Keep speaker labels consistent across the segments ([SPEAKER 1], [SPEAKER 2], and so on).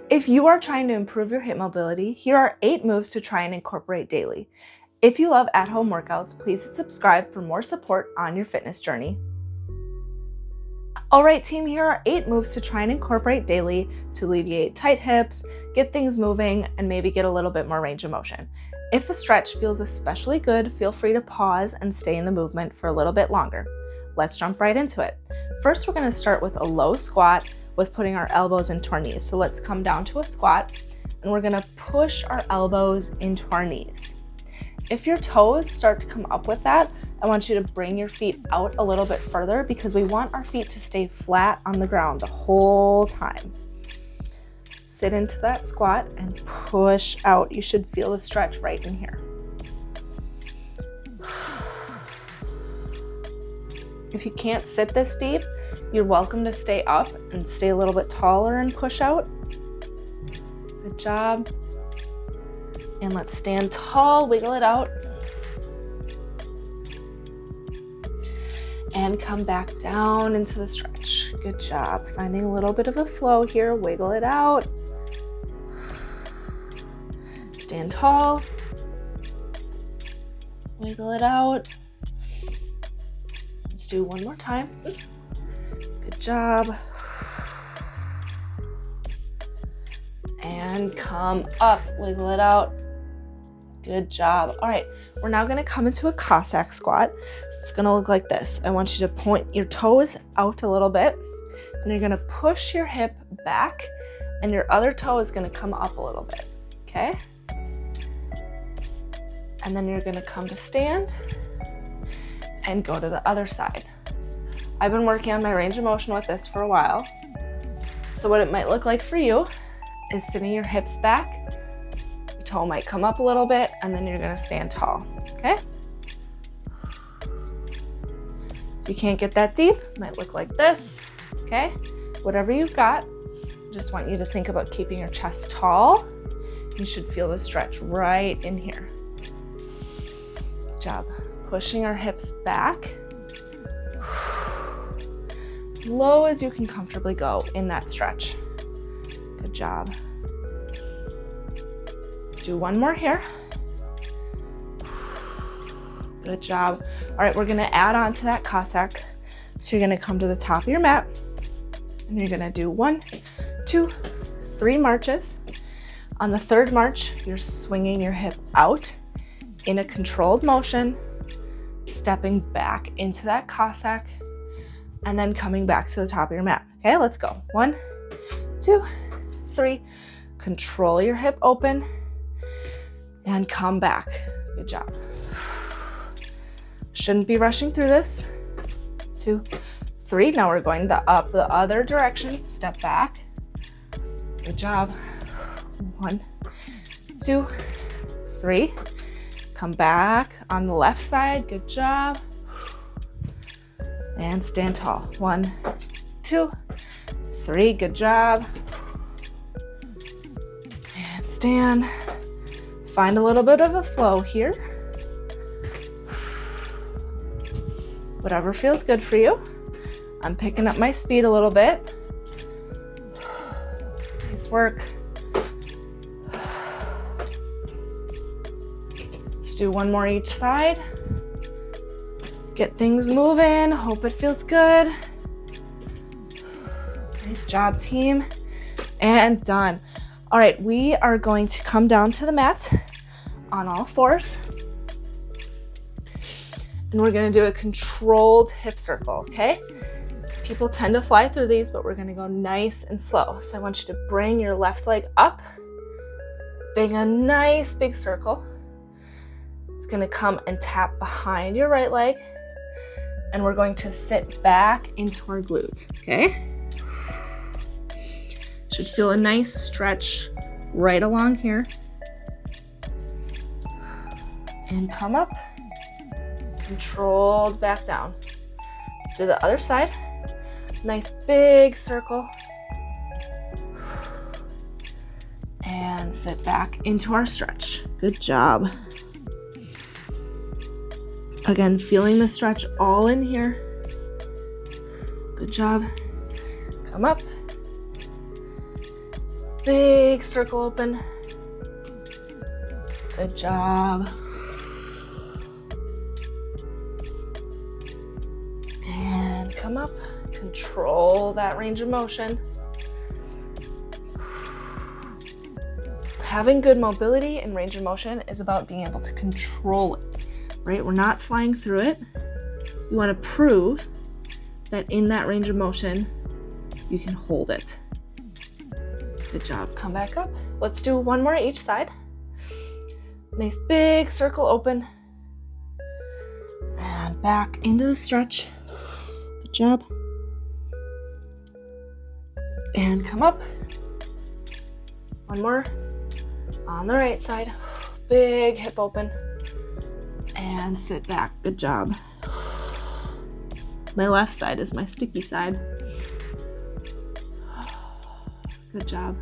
[SPEAKER 1] If you are trying to improve your hip mobility, here are 8 moves to try and incorporate daily. If you love at-home workouts, please hit subscribe for more support on your fitness journey. Alright team, here are 8 moves to try and incorporate daily to alleviate tight hips, get things moving, and maybe get a little bit more range of motion. If a stretch feels especially good, feel free to pause and stay in the movement for a little bit longer. Let's jump right into it. First, we're going to start with a low squat with putting our elbows into our knees. So let's come down to a squat and we're going to push our elbows into our knees. If your toes start to come up with that, I want you to bring your feet out a little bit further because we want our feet to stay flat on the ground the whole time. Sit into that squat and push out. You should feel the stretch right in here. If you can't sit this deep, you're welcome to stay up and stay a little bit taller and push out. Good job. And let's stand tall, wiggle it out. And come back down into the stretch. Good job. Finding a little bit of a flow here, wiggle it out. Stand tall. Wiggle it out. Let's do one more time. Good job. And come up, wiggle it out. Good job. All right, we're now gonna come into a Cossack squat. It's gonna look like this. I want you to point your toes out a little bit, and you're gonna push your hip back, and your other toe is gonna come up a little bit, okay? And then you're gonna come to stand and go to the other side. I've been working on my range of motion with this for a while. So what it might look like for you is sitting your hips back, your toe might come up a little bit, and then you're gonna stand tall, okay? If you can't get that deep, it might look like this, okay? Whatever you've got, I just want you to think about keeping your chest tall. You should feel the stretch right in here. Good job. Pushing our hips back. As low as you can comfortably go in that stretch. Good job. Let's do one more here. Good job. All right, we're gonna add on to that Cossack. So you're gonna come to the top of your mat and you're gonna do 1, 2, 3 marches. On the 3rd march, you're swinging your hip out in a controlled motion, stepping back into that Cossack, and then coming back to the top of your mat. Okay, let's go. 1, 2, 3. Control your hip open and come back. Good job. Shouldn't be rushing through this. 2, 3. Now we're going the other direction. Step back. Good job. 1, 2, 3. Come back on the left side. Good job. And stand tall. 1, 2, 3. Good job. And stand. Find a little bit of a flow here. Whatever feels good for you. I'm picking up my speed a little bit. Nice work. Let's do one more each side. Get things moving. Hope it feels good. Nice job, team. And done. All right, we are going to come down to the mat on all 4s. And we're gonna do a controlled hip circle, okay? People tend to fly through these, but we're gonna go nice and slow. So I want you to bring your left leg up, bring a nice big circle. It's gonna come and tap behind your right leg, and we're going to sit back into our glutes, okay? Should feel a nice stretch right along here. And come up. Controlled back down. Let's do the other side. Nice big circle. And sit back into our stretch. Good job. Again, feeling the stretch all in here. Good job. Come up. Big circle open. Good job. And come up. Control that range of motion. Having good mobility and range of motion is about being able to control it, right? We're not flying through it. You want to prove that in that range of motion, you can hold it. Good job. Come back up. Let's do one more each side. Nice big circle open. And back into the stretch. Good job. And come up. One more. On the right side. Big hip open. And sit back. Good job. My left side is my sticky side. Good job.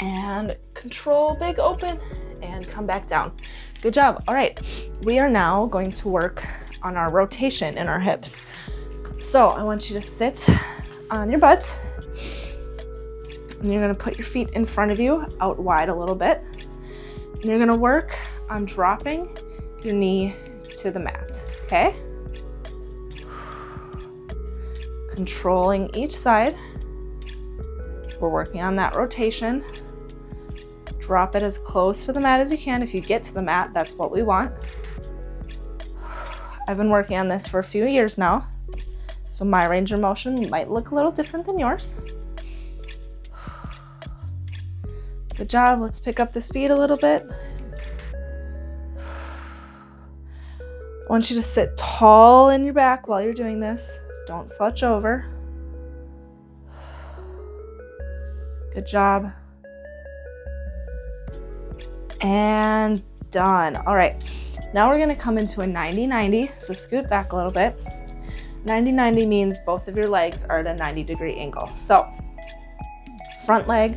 [SPEAKER 1] And control big open and come back down. Good job. All right. We are now going to work on our rotation in our hips. So I want you to sit on your butt. And you're going to put your feet in front of you, out wide a little bit. And you're going to work on dropping your knee to the mat, okay? Controlling each side. We're working on that rotation. Drop it as close to the mat as you can. If you get to the mat, that's what we want. I've been working on this for a few years now, so my range of motion might look a little different than yours. Good job. Let's pick up the speed a little bit. I want you to sit tall in your back while you're doing this. Don't slouch over. Good job. And done. All right. Now we're going to come into a 90-90. So scoot back a little bit. 90-90 means both of your legs are at a 90-degree angle. So front leg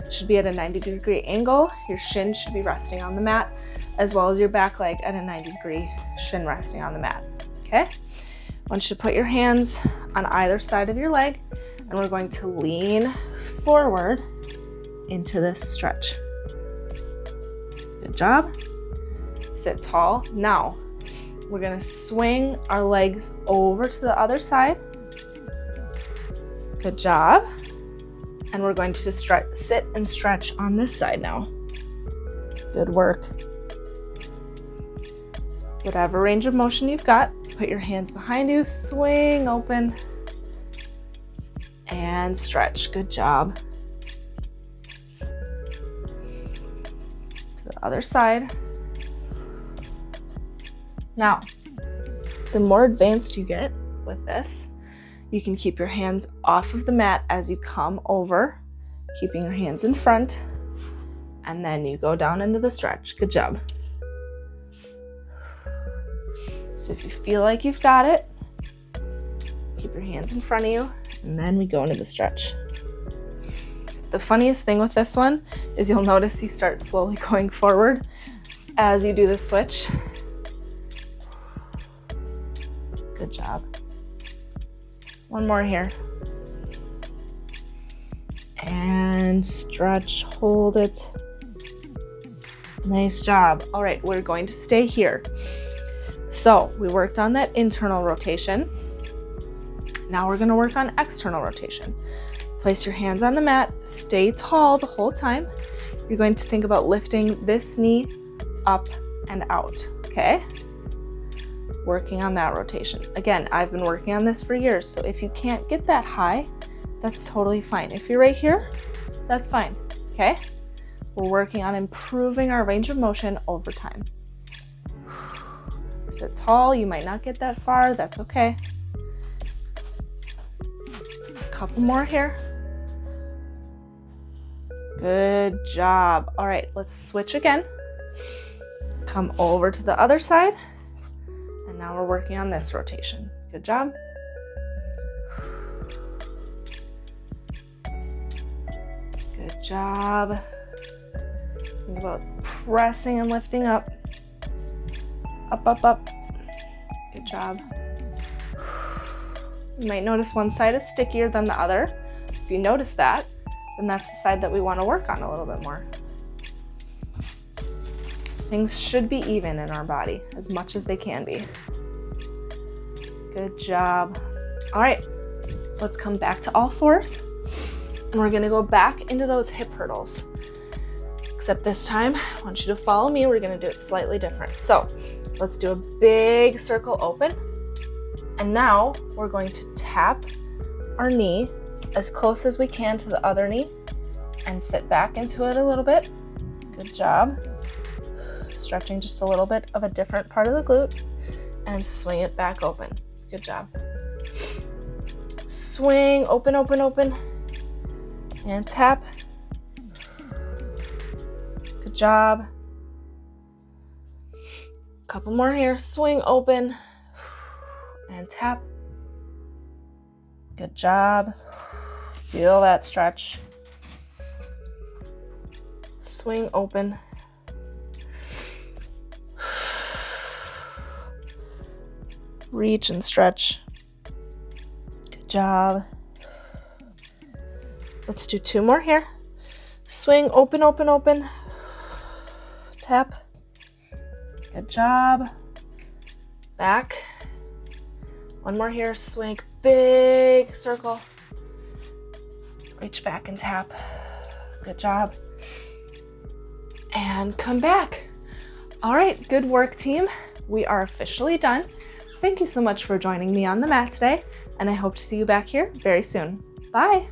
[SPEAKER 1] should be at a 90-degree angle. Your shin should be resting on the mat, as well as your back leg at a 90-degree shin resting on the mat. Okay? I want you to put your hands on either side of your leg, and we're going to lean forward into this stretch. Good job. Sit tall. Now, we're going to swing our legs over to the other side. Good job. And we're going to sit and stretch on this side now. Good work. Whatever range of motion you've got, put your hands behind you, swing open, and stretch. Good job. To the other side. Now, the more advanced you get with this, you can keep your hands off of the mat as you come over, keeping your hands in front, and then you go down into the stretch. Good job. So if you feel like you've got it, keep your hands in front of you, and then we go into the stretch. The funniest thing with this one is you'll notice you start slowly going forward as you do the switch. Good job. One more here. And stretch, hold it. Nice job. All right, we're going to stay here. So we worked on that internal rotation. Now we're going to work on external rotation. Place your hands on the mat, stay tall the whole time. You're going to think about lifting this knee up and out, okay? Working on that rotation. Again, I've been working on this for years, so if you can't get that high, that's totally fine. If you're right here, that's fine, okay? We're working on improving our range of motion over time. Sit tall, you might not get that far, that's okay. A couple more here. Good job. All right, let's switch again. Come over to the other side. And now we're working on this rotation. Good job. Good job. Think about pressing and lifting up. Up, up, up. Good job. You might notice one side is stickier than the other. If you notice that, then that's the side that we want to work on a little bit more. Things should be even in our body as much as they can be. Good job. All right, let's come back to all fours, and we're gonna go back into those hip hurdles. Except this time, I want you to follow me. We're gonna do it slightly different. So let's do a big circle open. And now we're going to tap our knee as close as we can to the other knee and sit back into it a little bit. Good job. Stretching just a little bit of a different part of the glute and swing it back open. Good job. Swing, open, open, open, and tap. Good job. Couple more here. Swing, open, and tap. Good job. Feel that stretch. Swing, open. Reach and stretch. Good job. Let's do 2 more here. Swing, open, open, open. Tap. Good job. Back. 1 more here. Swing, big circle. Reach back and tap. Good job. And come back. All right, good work, team. We are officially done. Thank you so much for joining me on the mat today, and I hope to see you back here very soon. Bye.